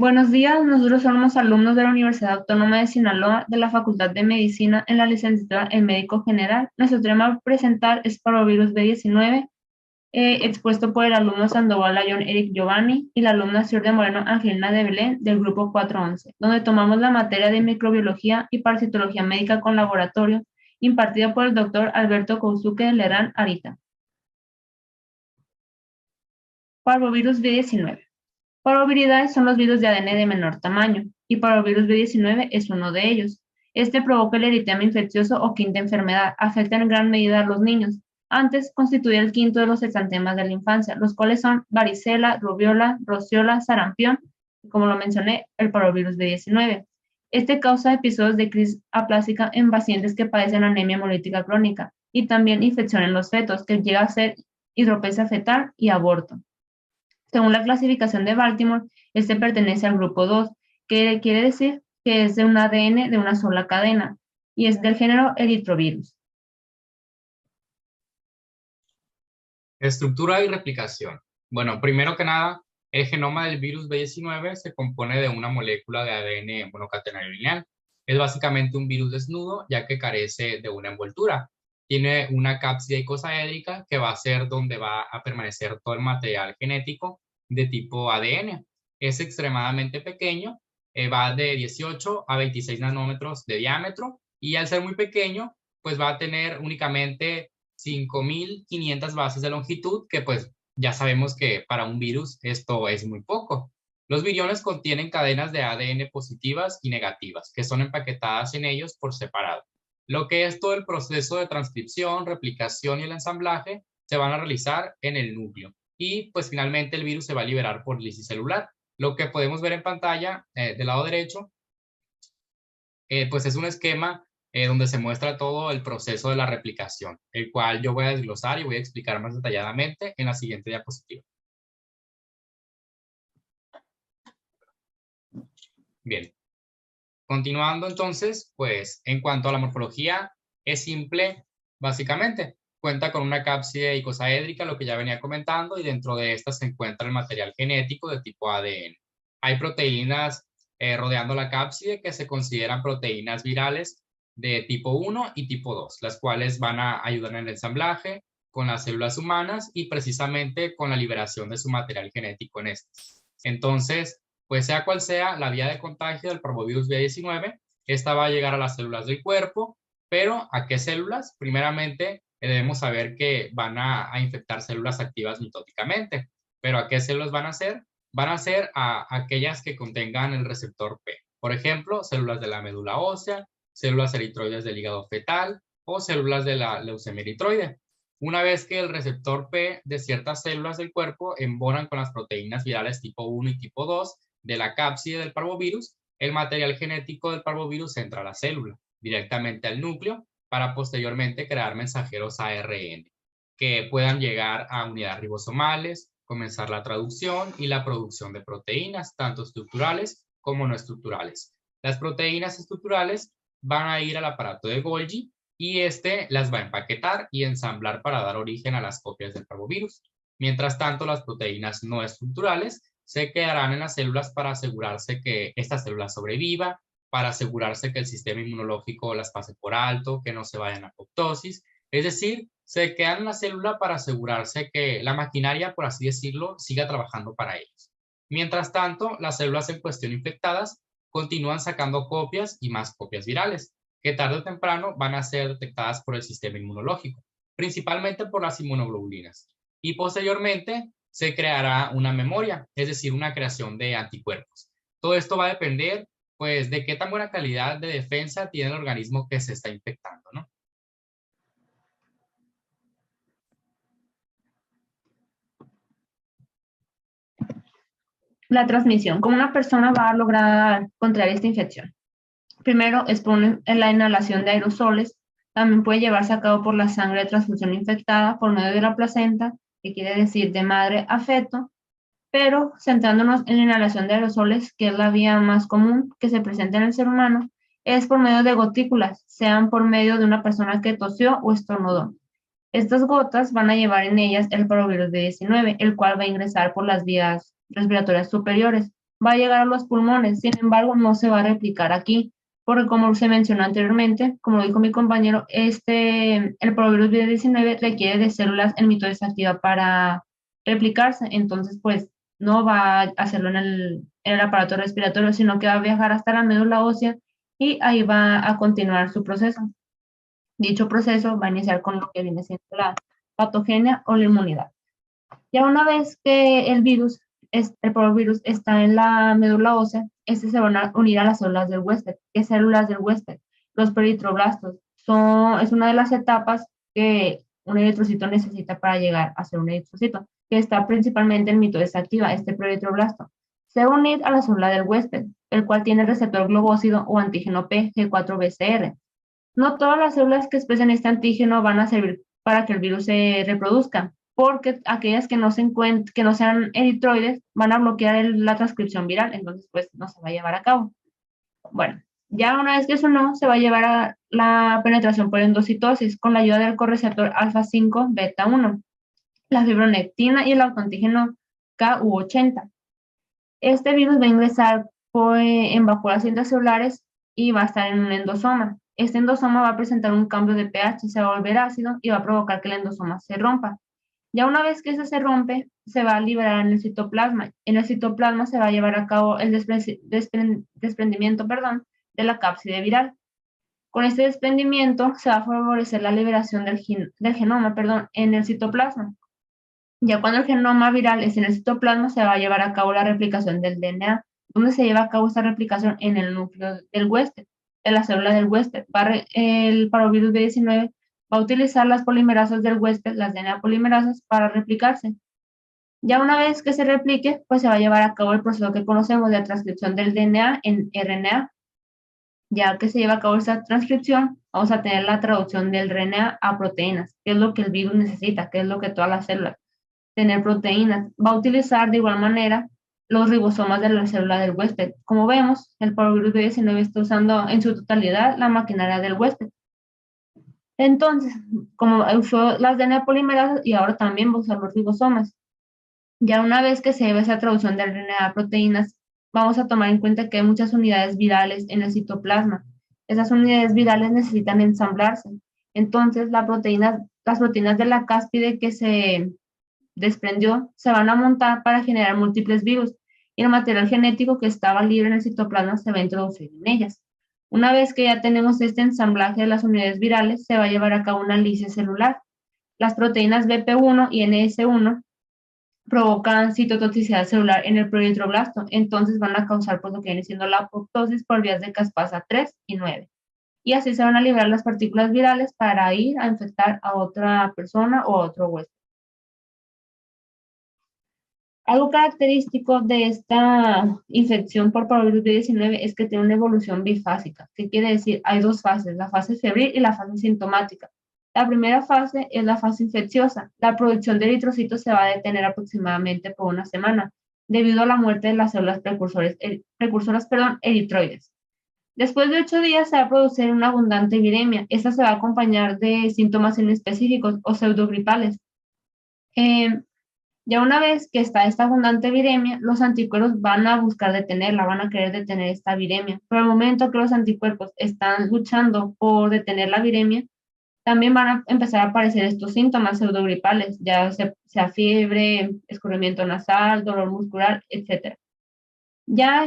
Buenos días, nosotros somos alumnos de la Universidad Autónoma de Sinaloa de la Facultad de Medicina en la licenciatura en Médico General. Nuestro tema a presentar es parvovirus B19, expuesto por el alumno Sandoval Ayón Eric Giovanni y la alumna Cior de Moreno Angelina de Belén del grupo 411, donde tomamos la materia de microbiología y parasitología médica con laboratorio, impartida por el doctor Alberto Kousuke de Lerán Arita. Parvovirus B19. Parvoviridades son los virus de ADN de menor tamaño, y parvovirus B19 es uno de ellos. Este provoca el eritema infeccioso o quinta enfermedad, afecta en gran medida a los niños. Antes constituye el quinto de los exantemas de la infancia, los cuales son varicela, rubiola, rociola, sarampión, y como lo mencioné, el parvovirus B19. Este causa episodios de crisis aplásica en pacientes que padecen anemia hemolítica crónica, y también infección en los fetos, que llega a ser hidropesia fetal y aborto. Según la clasificación de Baltimore, este pertenece al grupo 2, que quiere decir que es de un ADN de una sola cadena y es del género Erythrovirus. Estructura y replicación. Bueno, primero que nada, el genoma del virus B19 se compone de una molécula de ADN monocatenario lineal. Es básicamente un virus desnudo, ya que carece de una envoltura. Tiene una cápside icosaédrica que va a ser donde va a permanecer todo el material genético de tipo ADN. Es extremadamente pequeño, va de 18 a 26 nanómetros de diámetro y al ser muy pequeño, pues va a tener únicamente 5.500 bases de longitud, que pues ya sabemos que para un virus esto es muy poco. Los viriones contienen cadenas de ADN positivas y negativas, que son empaquetadas en ellos por separado. Lo que es todo el proceso de transcripción, replicación y el ensamblaje se van a realizar en el núcleo. Y pues finalmente el virus se va a liberar por lisis celular. Lo que podemos ver en pantalla del lado derecho, pues es un esquema donde se muestra todo el proceso de la replicación, el cual yo voy a desglosar y voy a explicar más detalladamente en la siguiente diapositiva. Bien, continuando entonces, pues en cuanto a la morfología, es simple básicamente. Cuenta con una cápside icosaédrica, lo que ya venía comentando, y dentro de esta se encuentra el material genético de tipo ADN. Hay proteínas rodeando la cápside que se consideran proteínas virales de tipo 1 y tipo 2, las cuales van a ayudar en el ensamblaje con las células humanas y precisamente con la liberación de su material genético en estas. Entonces, pues sea cual sea la vía de contagio del parvovirus B19, esta va a llegar a las células del cuerpo, pero ¿a qué células? Primeramente, debemos saber que van a infectar células activas mitóticamente, pero ¿a qué células van a ser? Van a ser a aquellas que contengan el receptor P. Por ejemplo, células de la médula ósea, células eritroides del hígado fetal o células de la leucemia eritroide. Una vez que el receptor P de ciertas células del cuerpo embonan con las proteínas virales tipo 1 y tipo 2 de la cápside del parvovirus, el material genético del parvovirus entra a la célula, directamente al núcleo, para posteriormente crear mensajeros ARN, que puedan llegar a unidades ribosomales, comenzar la traducción y la producción de proteínas, tanto estructurales como no estructurales. Las proteínas estructurales van a ir al aparato de Golgi y este las va a empaquetar y ensamblar para dar origen a las copias del parvovirus. Mientras tanto, las proteínas no estructurales se quedarán en las células para asegurarse que esta célula sobreviva, para asegurarse que el sistema inmunológico las pase por alto, que no se vayan a apoptosis. Es decir, se quedan en la célula para asegurarse que la maquinaria, por así decirlo, siga trabajando para ellos. Mientras tanto, las células en cuestión infectadas continúan sacando copias y más copias virales, que tarde o temprano van a ser detectadas por el sistema inmunológico, principalmente por las inmunoglobulinas. Y posteriormente se creará una memoria, es decir, una creación de anticuerpos. Todo esto va a depender, pues, de qué tan buena calidad de defensa tiene el organismo que se está infectando, ¿no? La transmisión. ¿Cómo una persona va a lograr contraer esta infección? Primero es por la inhalación de aerosoles. También puede llevarse a cabo por la sangre de transfusión infectada por medio de la placenta, que quiere decir de madre a feto, pero centrándonos en la inhalación de aerosoles, que es la vía más común que se presenta en el ser humano, es por medio de gotículas, sean por medio de una persona que tosió o estornudó. Estas gotas van a llevar en ellas el parvovirus B19, el cual va a ingresar por las vías respiratorias superiores, va a llegar a los pulmones, sin embargo, no se va a replicar aquí, porque como se mencionó anteriormente, como lo dijo mi compañero, el parvovirus COVID-19 requiere de células en mitosis activa para replicarse, entonces pues no va a hacerlo en el aparato respiratorio, sino que va a viajar hasta la médula ósea y ahí va a continuar su proceso. Dicho proceso va a iniciar con lo que viene siendo la patogenia o la inmunidad. Ya una vez que el parvovirus está en la médula ósea, se van a unir a las células del huésped. ¿Qué células del huésped? Los peritroblastos. Es una de las etapas que un eritrocito necesita para llegar a ser un eritrocito, que está principalmente en mitosis activa, este peritroblasto. Se va a unir a la célula del huésped, el cual tiene receptor globócido o antígeno P, G4-BCR. No todas las células que expresan este antígeno van a servir para que el virus se reproduzca, porque aquellas que no sean eritroides van a bloquear la transcripción viral, entonces pues no se va a llevar a cabo. Bueno, ya una vez que eso no, se va a llevar a la penetración por endocitosis con la ayuda del correceptor alfa-5 beta-1, la fibronectina y el autoantígeno Ku80. Este virus va a ingresar en vacuolas intracelulares y va a estar en un endosoma. Este endosoma va a presentar un cambio de pH, se va a volver ácido y va a provocar que el endosoma se rompa. Ya una vez que ese se rompe, se va a liberar en el citoplasma. En el citoplasma se va a llevar a cabo el desprendimiento de la cápside viral. Con este desprendimiento se va a favorecer la liberación del genoma en el citoplasma. Ya cuando el genoma viral es en el citoplasma, se va a llevar a cabo la replicación del DNA. ¿Dónde se lleva a cabo esta replicación? En el núcleo del huésped, en la célula del huésped. El parvovirus B19 va a utilizar las polimerasas del huésped, las DNA polimerasas, para replicarse. Ya una vez que se replique, pues se va a llevar a cabo el proceso que conocemos de transcripción del DNA en RNA. Ya que se lleva a cabo esta transcripción, vamos a tener la traducción del RNA a proteínas, que es lo que el virus necesita, que es lo que todas las células tener proteínas. Va a utilizar de igual manera los ribosomas de la célula del huésped. Como vemos, el parvovirus B19 está usando en su totalidad la maquinaria del huésped. Entonces, como usó las DNA polimerasas y ahora también va a usar los ribosomas. Ya una vez que se lleve esa traducción del RNA a proteínas, vamos a tomar en cuenta que hay muchas unidades virales en el citoplasma. Esas unidades virales necesitan ensamblarse. Entonces, las proteínas de la cáspide que se desprendió se van a montar para generar múltiples virus y el material genético que estaba libre en el citoplasma se va a introducir en ellas. Una vez que ya tenemos este ensamblaje de las unidades virales, se va a llevar a cabo una lisis celular. Las proteínas BP1 y NS1 provocan citotoxicidad celular en el proeritroblasto, entonces van a causar pues, lo que viene siendo la apoptosis por vías de caspasa 3 y 9. Y así se van a liberar las partículas virales para ir a infectar a otra persona o a otro huésped. Algo característico de esta infección por parvovirus B19 es que tiene una evolución bifásica. ¿Qué quiere decir? Hay dos fases, la fase febril y la fase sintomática. La primera fase es la fase infecciosa. La producción de eritrocitos se va a detener aproximadamente por una semana, debido a la muerte de las células precursoras, eritroides. Después de 8 días se va a producir una abundante viremia. Esta se va a acompañar de síntomas inespecíficos o pseudogripales. Ya una vez que está esta abundante viremia, los anticuerpos van a buscar detenerla, van a querer detener esta viremia. Pero al momento que los anticuerpos están luchando por detener la viremia, también van a empezar a aparecer estos síntomas pseudogripales, ya sea fiebre, escurrimiento nasal, dolor muscular, etc. Ya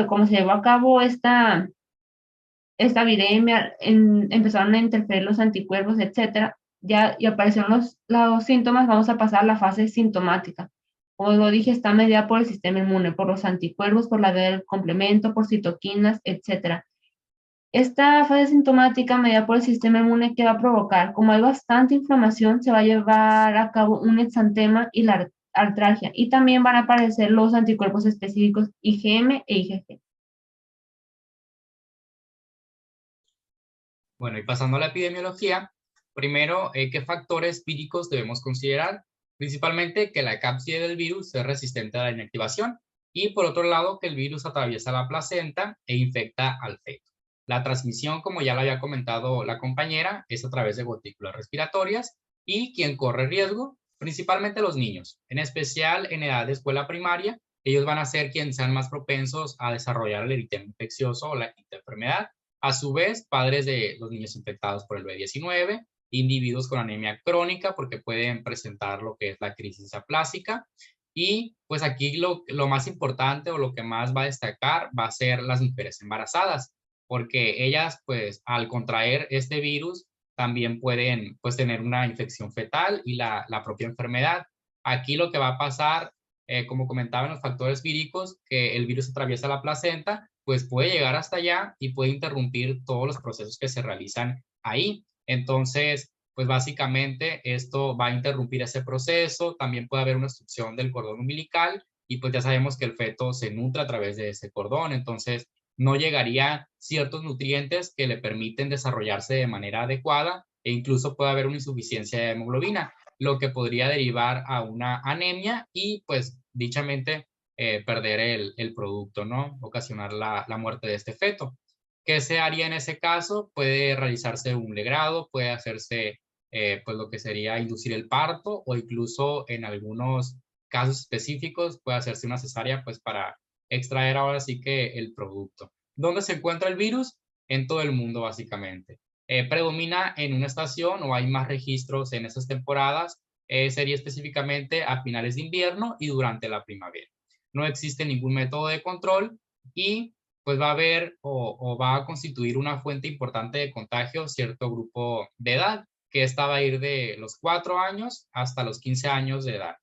como se llevó a cabo esta viremia, empezaron a interferir los anticuerpos, etc. Ya y aparecieron los síntomas, vamos a pasar a la fase sintomática. Como lo dije, está mediada por el sistema inmune, por los anticuerpos, por la vía del complemento, por citoquinas, etc. Esta fase sintomática mediada por el sistema inmune, que va a provocar, como hay bastante inflamación, se va a llevar a cabo un exantema y la artralgia. Y también van a aparecer los anticuerpos específicos IgM e IgG. Bueno, y pasando a la epidemiología, primero, ¿qué factores víricos debemos considerar? Principalmente que la cápside del virus es resistente a la inactivación y por otro lado que el virus atraviesa la placenta e infecta al feto. La transmisión, como ya lo había comentado la compañera, es a través de gotículas respiratorias y quien corre riesgo, principalmente los niños, en especial en edad de escuela primaria, ellos van a ser quienes sean más propensos a desarrollar el eritema infeccioso o la quinta enfermedad. A su vez, padres de los niños infectados por el B19, individuos con anemia crónica, porque pueden presentar lo que es la crisis aplásica. Y pues aquí lo más importante o lo que más va a destacar va a ser las mujeres embarazadas, porque ellas pues al contraer este virus también pueden pues tener una infección fetal y la propia enfermedad. Aquí lo que va a pasar, como comentaba en los factores víricos, que el virus atraviesa la placenta, pues puede llegar hasta allá y puede interrumpir todos los procesos que se realizan ahí. Entonces, pues básicamente esto va a interrumpir ese proceso, también puede haber una obstrucción del cordón umbilical y pues ya sabemos que el feto se nutre a través de ese cordón, entonces no llegaría ciertos nutrientes que le permiten desarrollarse de manera adecuada e incluso puede haber una insuficiencia de hemoglobina, lo que podría derivar a una anemia y pues dichamente perder el producto, ¿no? Ocasionar la muerte de este feto. ¿Qué se haría en ese caso? Puede realizarse un legrado, puede hacerse pues lo que sería inducir el parto o incluso en algunos casos específicos puede hacerse una cesárea pues para extraer ahora sí que el producto. ¿Dónde se encuentra el virus? En todo el mundo básicamente. Predomina en una estación o hay más registros en esas temporadas, sería específicamente a finales de invierno y durante la primavera. No existe ningún método de control y pues va a haber o va a constituir una fuente importante de contagio cierto grupo de edad, que esta va a ir de los 4 años hasta los 15 años de edad.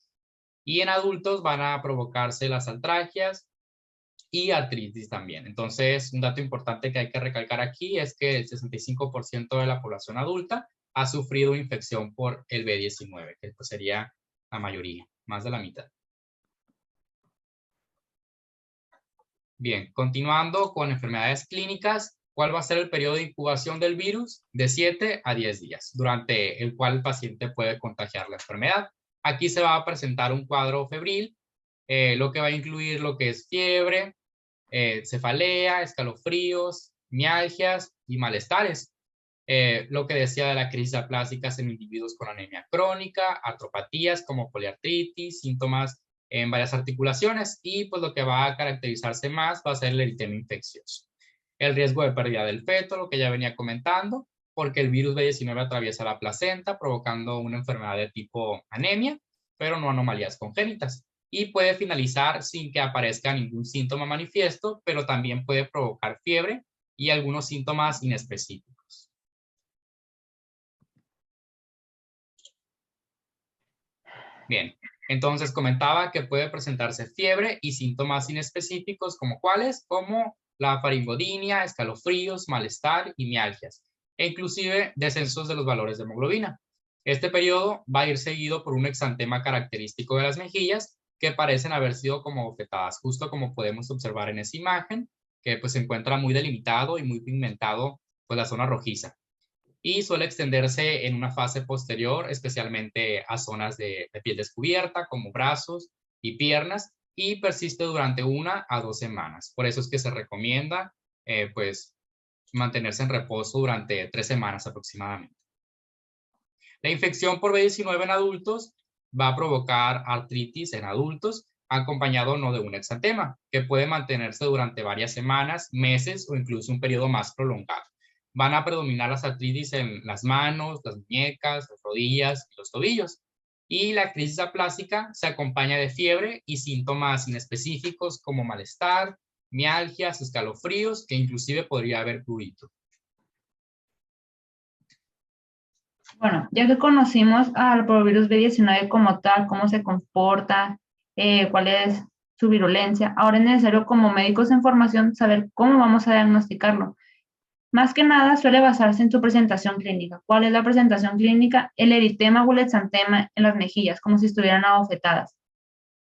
Y en adultos van a provocarse las artralgias y artritis también. Entonces, un dato importante que hay que recalcar aquí es que el 65% de la población adulta ha sufrido infección por el B19, que pues sería la mayoría, más de la mitad. Bien, continuando con enfermedades clínicas, ¿cuál va a ser el periodo de incubación del virus? De 7 a 10 días, durante el cual el paciente puede contagiar la enfermedad. Aquí se va a presentar un cuadro febril, lo que va a incluir lo que es fiebre, cefalea, escalofríos, mialgias y malestares. Lo que decía de la crisis aplásicas en individuos con anemia crónica, artropatías como poliartritis, síntomas en varias articulaciones y pues lo que va a caracterizarse más va a ser el eritema infeccioso. El riesgo de pérdida del feto, lo que ya venía comentando, porque el virus B19 atraviesa la placenta provocando una enfermedad de tipo anemia, pero no anomalías congénitas. Y puede finalizar sin que aparezca ningún síntoma manifiesto, pero también puede provocar fiebre y algunos síntomas inespecíficos. Bien, entonces comentaba que puede presentarse fiebre y síntomas inespecíficos como cuáles, como la faringodinia, escalofríos, malestar y mialgias, e inclusive descensos de los valores de hemoglobina. Este periodo va a ir seguido por un exantema característico de las mejillas que parecen haber sido como bofetadas, justo como podemos observar en esa imagen, que pues se encuentra muy delimitado y muy pigmentado pues la zona rojiza y suele extenderse en una fase posterior, especialmente a zonas de piel descubierta, como brazos y piernas, y persiste durante 1 a 2 semanas. Por eso es que se recomienda, pues, mantenerse en reposo durante 3 semanas aproximadamente. La infección por B19 en adultos va a provocar artritis en adultos, acompañado no de un exantema, que puede mantenerse durante varias semanas, meses o incluso un periodo más prolongado. Van a predominar las artritis en las manos, las muñecas, las rodillas y los tobillos. Y la crisis aplásica se acompaña de fiebre y síntomas inespecíficos como malestar, mialgias, escalofríos, que inclusive podría haber prurito. Bueno, ya que conocimos al virus B19 como tal, cómo se comporta, cuál es su virulencia, ahora es necesario como médicos en formación saber cómo vamos a diagnosticarlo. Más que nada suele basarse en su presentación clínica. ¿Cuál es la presentación clínica? El eritema o el exantema en las mejillas, como si estuvieran abofetadas.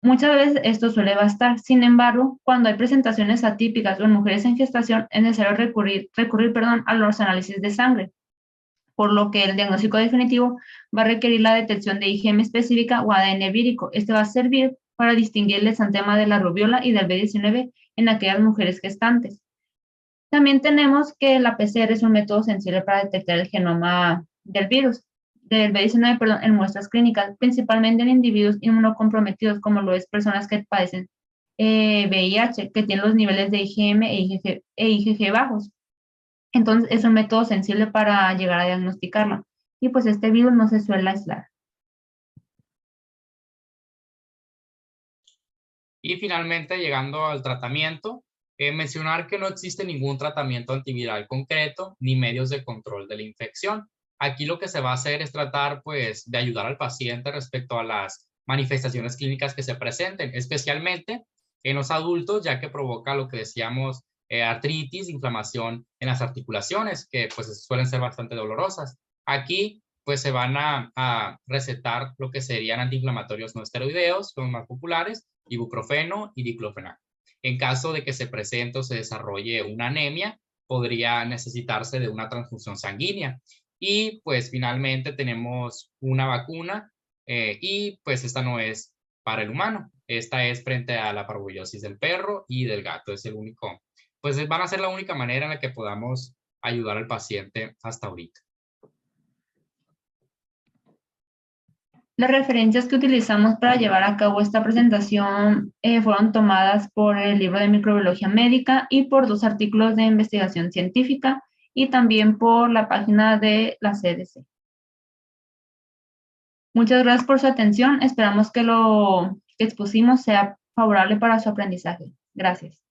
Muchas veces esto suele bastar. Sin embargo, cuando hay presentaciones atípicas o en mujeres en gestación, es necesario recurrir a los análisis de sangre, por lo que el diagnóstico definitivo va a requerir la detección de IgM específica o ADN vírico. Este va a servir para distinguir el exantema de la rubiola y del B19 en aquellas mujeres gestantes. También tenemos que la PCR es un método sensible para detectar el genoma del virus, del B19, en muestras clínicas, principalmente en individuos inmunocomprometidos, como lo es personas que padecen VIH, que tiene los niveles de IgM e IgG bajos. Entonces, es un método sensible para llegar a diagnosticarlo. Y pues este virus no se suele aislar. Y finalmente, llegando al tratamiento, mencionar que no existe ningún tratamiento antiviral concreto ni medios de control de la infección. Aquí lo que se va a hacer es tratar, pues, de ayudar al paciente respecto a las manifestaciones clínicas que se presenten, especialmente en los adultos, ya que provoca lo que decíamos, artritis, inflamación en las articulaciones, que pues suelen ser bastante dolorosas. Aquí, pues, se van a recetar lo que serían antiinflamatorios no esteroideos, los más populares, ibuprofeno y diclofenac. En caso de que se presente o se desarrolle una anemia, podría necesitarse de una transfusión sanguínea. Y pues finalmente tenemos una vacuna y pues esta no es para el humano. Esta es frente a la parvovirosis del perro y del gato. Es el único, pues van a ser la única manera en la que podamos ayudar al paciente hasta ahorita. Las referencias que utilizamos para llevar a cabo esta presentación fueron tomadas por el libro de microbiología médica y por 2 artículos de investigación científica y también por la página de la CDC. Muchas gracias por su atención. Esperamos que lo que expusimos sea favorable para su aprendizaje. Gracias.